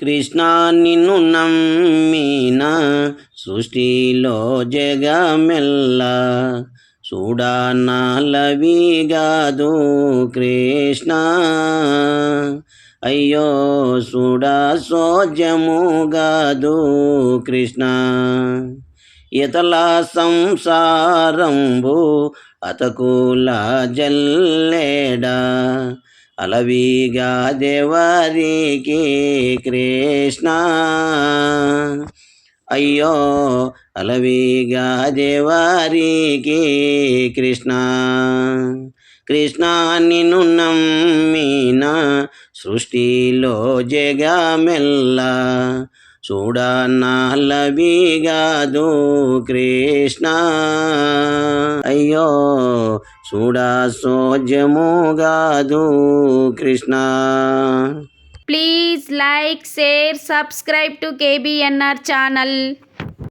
కృష్ణ నిన్ను నమ్మిన సృష్టిలో జగమెల్ల చూడనలవిగాదు కృష్ణ అయ్యో చూడ సోజముగాదు కృష్ణ ఇతల సంసారంబు అతకుల జల్లేడా అలవిగా దేవరికి కృష్ణ అయ్యో అలవిగా దేవరికి కృష్ణ కృష్ణ నిన్ను నమ్మిన సృష్టిలో జగమెల్ల చూడనలవిగాదు కృష్ణ అయ్యో చూడ సోజముగాదు Krishna. Please like, share, subscribe to KBNR channel.